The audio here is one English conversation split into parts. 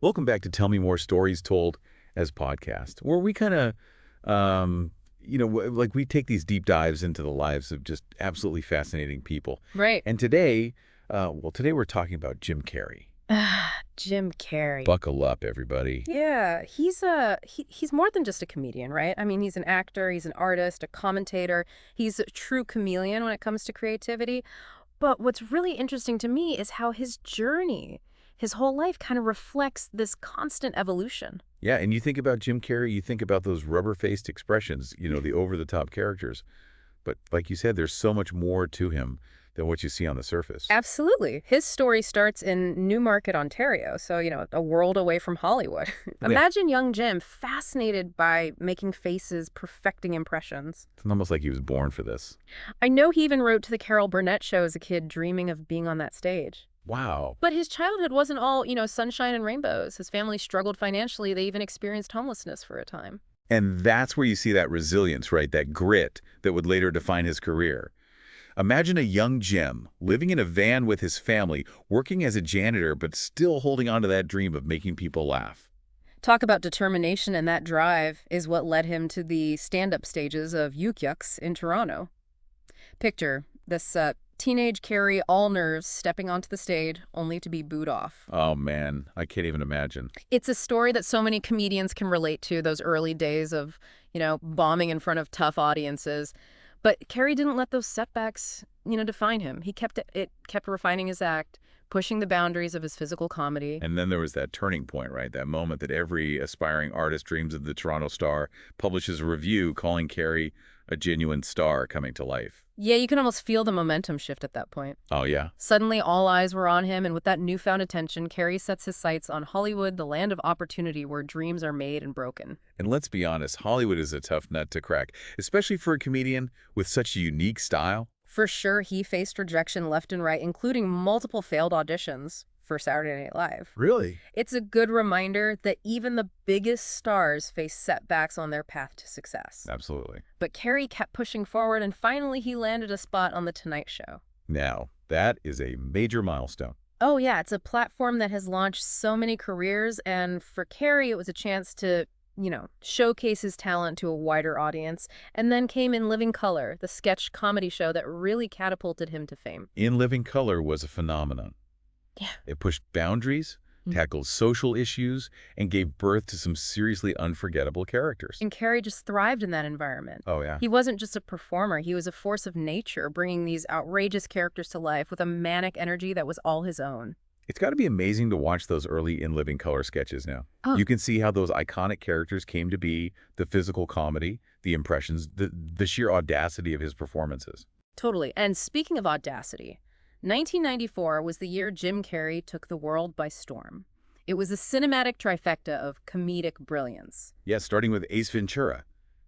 Welcome back to Tell Me More Stories Told as Podcast, where we kind of, like we take these deep dives into the lives of just absolutely fascinating people. Right. And today, today we're talking about Jim Carrey. Jim Carrey. Buckle up, everybody. Yeah, he's more than just a comedian, right? I mean, he's an actor, he's an artist, a commentator. He's a true chameleon when it comes to creativity. But what's really interesting to me is how his journey, his whole life kind of reflects this constant evolution. Yeah, and you think about Jim Carrey, you think about those rubber-faced expressions, the over-the-top characters. But like you said, there's so much more to him than what you see on the surface. Absolutely. His story starts in Newmarket, Ontario, so, a world away from Hollywood. Yeah. Imagine young Jim fascinated by making faces, perfecting impressions. It's almost like he was born for this. I know he even wrote to the Carol Burnett show as a kid, dreaming of being on that stage. Wow. But his childhood wasn't all, sunshine and rainbows. His family struggled financially. They even experienced homelessness for a time. And that's where you see that resilience, right? That grit that would later define his career. Imagine a young Jim living in a van with his family, working as a janitor, but still holding on to that dream of making people laugh. Talk about determination, and that drive is what led him to the stand-up stages of Yuk Yuk's in Toronto. Picture this teenage Carrie, all nerves, stepping onto the stage, only to be booed off. Oh, man, I can't even imagine. It's a story that so many comedians can relate to, those early days of, bombing in front of tough audiences. But Carrey didn't let those setbacks, define him. He kept refining his act, pushing the boundaries of his physical comedy. And then there was that turning point, right? That moment that every aspiring artist dreams of. The Toronto Star publishes a review calling Carrey a genuine star coming to life. Yeah, you can almost feel the momentum shift at that point. Oh, yeah? Suddenly, all eyes were on him, and with that newfound attention, Carrey sets his sights on Hollywood, the land of opportunity where dreams are made and broken. And let's be honest, Hollywood is a tough nut to crack, especially for a comedian with such a unique style. For sure, he faced rejection left and right, including multiple failed auditions for Saturday Night Live. Really? It's a good reminder that even the biggest stars face setbacks on their path to success. Absolutely. But Carrey kept pushing forward, and finally he landed a spot on The Tonight Show. Now, that is a major milestone. Oh yeah, it's a platform that has launched so many careers, and for Carrey it was a chance to, showcase his talent to a wider audience. And then came In Living Color, the sketch comedy show that really catapulted him to fame. In Living Color was a phenomenon. Yeah. It pushed boundaries, tackled social issues, and gave birth to some seriously unforgettable characters. And Carrey just thrived in that environment. Oh, yeah. He wasn't just a performer, he was a force of nature, bringing these outrageous characters to life with a manic energy that was all his own. It's got to be amazing to watch those early In Living Color sketches now. Oh. You can see how those iconic characters came to be, the physical comedy, the impressions, the sheer audacity of his performances. Totally. And speaking of audacity, 1994 was the year Jim Carrey took the world by storm. It was a cinematic trifecta of comedic brilliance. Yeah, starting with Ace Ventura,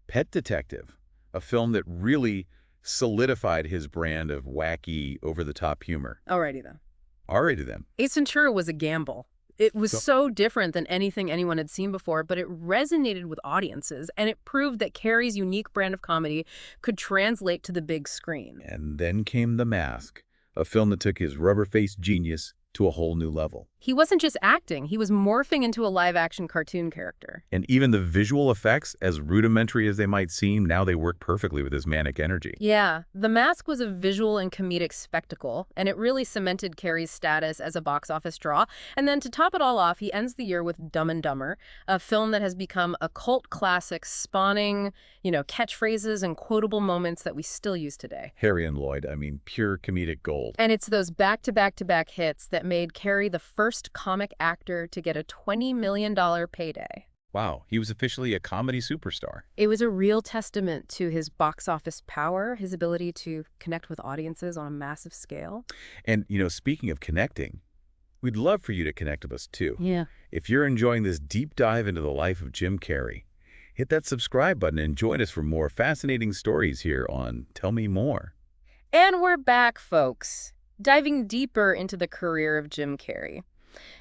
Pet Detective, a film that really solidified his brand of wacky, over-the-top humor. Alrighty then. Alrighty then. Ace Ventura was a gamble. It was so different than anything anyone had seen before, but it resonated with audiences, and it proved that Carrey's unique brand of comedy could translate to the big screen. And then came The Mask, a film that took his rubber-faced genius to a whole new level. He wasn't just acting, he was morphing into a live-action cartoon character. And even the visual effects, as rudimentary as they might seem, now they work perfectly with his manic energy. Yeah, The Mask was a visual and comedic spectacle, and it really cemented Carrey's status as a box office draw. And then to top it all off, he ends the year with Dumb and Dumber, a film that has become a cult classic, spawning, catchphrases and quotable moments that we still use today. Harry and Lloyd, pure comedic gold. And it's those back-to-back-to-back hits that made Carrey the first comic actor to get a $20 million payday. Wow, he was officially a comedy superstar. It was a real testament to his box office power, his ability to connect with audiences on a massive scale. And, speaking of connecting, we'd love for you to connect with us, too. Yeah. If you're enjoying this deep dive into the life of Jim Carrey, hit that subscribe button and join us for more fascinating stories here on Tell Me More. And we're back, folks, diving deeper into the career of Jim Carrey.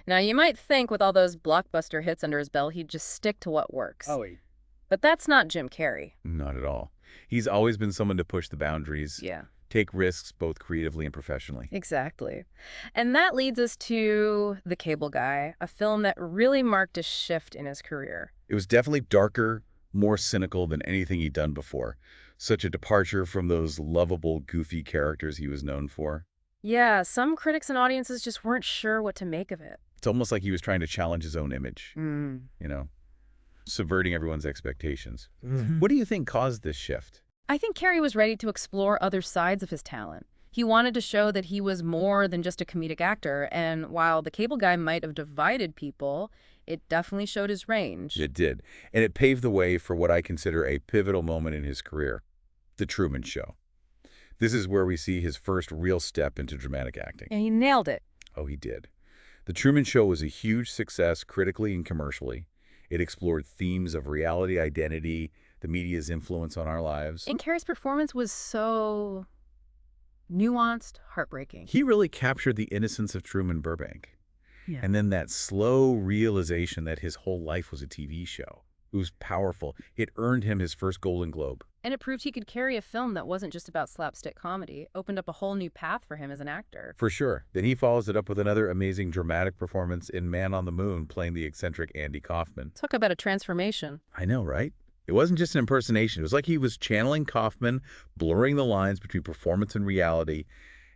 Now, you might think with all those blockbuster hits under his belt, he'd just stick to what works. Oh, wait. But that's not Jim Carrey. Not at all. He's always been someone to push the boundaries, Yeah. take risks both creatively and professionally. Exactly. And that leads us to The Cable Guy, a film that really marked a shift in his career. It was definitely darker, more cynical than anything he'd done before. Such a departure from those lovable, goofy characters he was known for. Yeah, some critics and audiences just weren't sure what to make of it. It's almost like he was trying to challenge his own image, Mm. you know, subverting everyone's expectations. Mhm. What do you think caused this shift? I think Carrey was ready to explore other sides of his talent. He wanted to show that he was more than just a comedic actor, and while The Cable Guy might have divided people, it definitely showed his range. It did, and it paved the way for what I consider a pivotal moment in his career, The Truman Show. This is where we see his first real step into dramatic acting. And he nailed it. Oh, he did. The Truman Show was a huge success critically and commercially. It explored themes of reality, identity, the media's influence on our lives. And Carrey's performance was so nuanced, heartbreaking. He really captured the innocence of Truman Burbank. Yeah. And then that slow realization that his whole life was a TV show. It was powerful. It earned him his first Golden Globe. And it proved he could carry a film that wasn't just about slapstick comedy. It opened up a whole new path for him as an actor. For sure. Then he follows it up with another amazing dramatic performance in Man on the Moon, playing the eccentric Andy Kaufman. Talk about a transformation. I know, right? It wasn't just an impersonation. It was like he was channeling Kaufman, blurring the lines between performance and reality,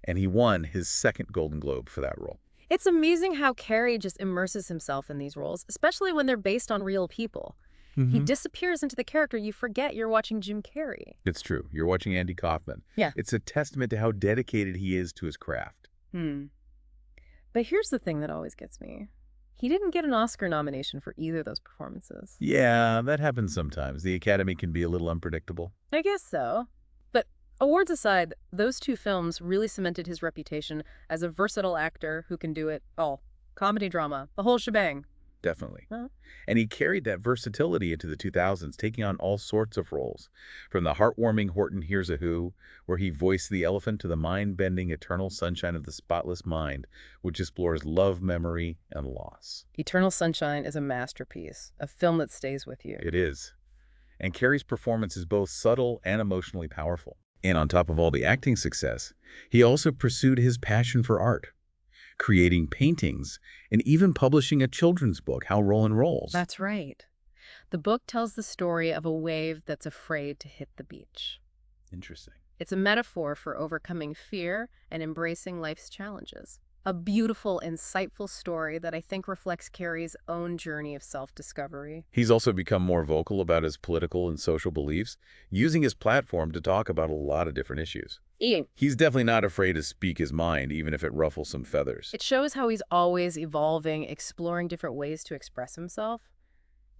and he won his second Golden Globe for that role. It's amazing how Carrey just immerses himself in these roles, especially when they're based on real people. He disappears into the character. You forget you're watching Jim Carrey. It's true. You're watching Andy Kaufman. Yeah. It's a testament to how dedicated he is to his craft. But here's the thing that always gets me. He didn't get an Oscar nomination for either of those performances. Yeah, that happens sometimes. The Academy can be a little unpredictable. I guess so. But awards aside, those two films really cemented his reputation as a versatile actor who can do it all. Comedy, drama, the whole shebang. Definitely. Huh? And he carried that versatility into the 2000s, taking on all sorts of roles. From the heartwarming Horton Hears a Who, where he voiced the elephant, to the mind-bending Eternal Sunshine of the Spotless Mind, which explores love, memory, and loss. Eternal Sunshine is a masterpiece, a film that stays with you. It is. And Carrey's performance is both subtle and emotionally powerful. And on top of all the acting success, he also pursued his passion for art, creating paintings, and even publishing a children's book, How Rollin' Rolls. That's right. The book tells the story of a wave that's afraid to hit the beach. Interesting. It's a metaphor for overcoming fear and embracing life's challenges. A beautiful, insightful story that I think reflects Carrey's own journey of self-discovery. He's also become more vocal about his political and social beliefs, using his platform to talk about a lot of different issues. He's definitely not afraid to speak his mind, even if it ruffles some feathers. It shows how he's always evolving, exploring different ways to express himself.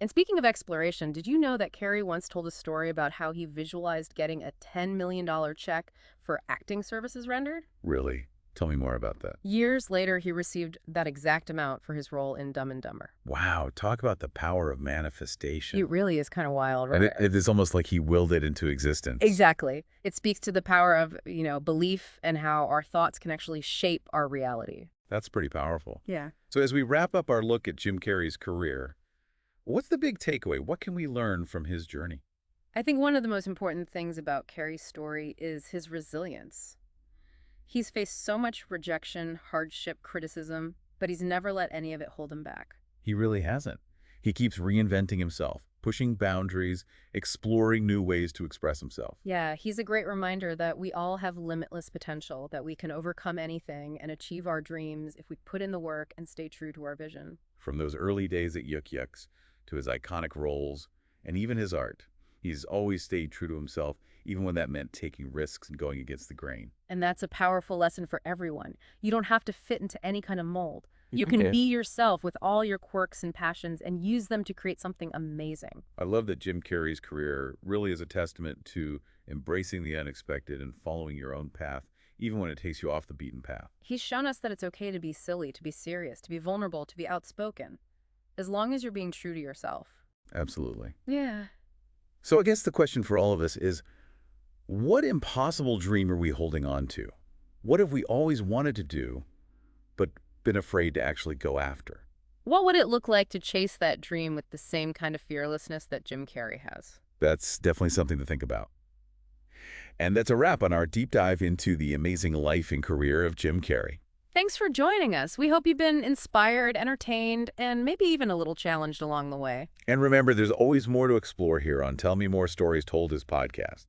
And speaking of exploration, did you know that Carrey once told a story about how he visualized getting a $10 million check for acting services rendered? Really? Tell me more about that. Years later, he received that exact amount for his role in Dumb and Dumber. Wow, talk about the power of manifestation. It really is kind of wild, right? And it is almost like he willed it into existence. Exactly. It speaks to the power of, belief and how our thoughts can actually shape our reality. That's pretty powerful. Yeah. So as we wrap up our look at Jim Carrey's career, what's the big takeaway? What can we learn from his journey? I think one of the most important things about Carrey's story is his resilience. He's faced so much rejection, hardship, criticism, but he's never let any of it hold him back. He really hasn't. He keeps reinventing himself, pushing boundaries, exploring new ways to express himself. Yeah, he's a great reminder that we all have limitless potential, that we can overcome anything and achieve our dreams if we put in the work and stay true to our vision. From those early days at Yuk Yuk's to his iconic roles and even his art, he's always stayed true to himself, even when that meant taking risks and going against the grain. And that's a powerful lesson for everyone. You don't have to fit into any kind of mold. You can be yourself with all your quirks and passions and use them to create something amazing. I love that Jim Carrey's career really is a testament to embracing the unexpected and following your own path, even when it takes you off the beaten path. He's shown us that it's okay to be silly, to be serious, to be vulnerable, to be outspoken, as long as you're being true to yourself. Absolutely. Yeah. So I guess the question for all of us is, what impossible dream are we holding on to? What have we always wanted to do, but been afraid to actually go after? What would it look like to chase that dream with the same kind of fearlessness that Jim Carrey has? That's definitely something to think about. And that's a wrap on our deep dive into the amazing life and career of Jim Carrey. Thanks for joining us. We hope you've been inspired, entertained, and maybe even a little challenged along the way. And remember, there's always more to explore here on Tell Me More Stories Told His podcast.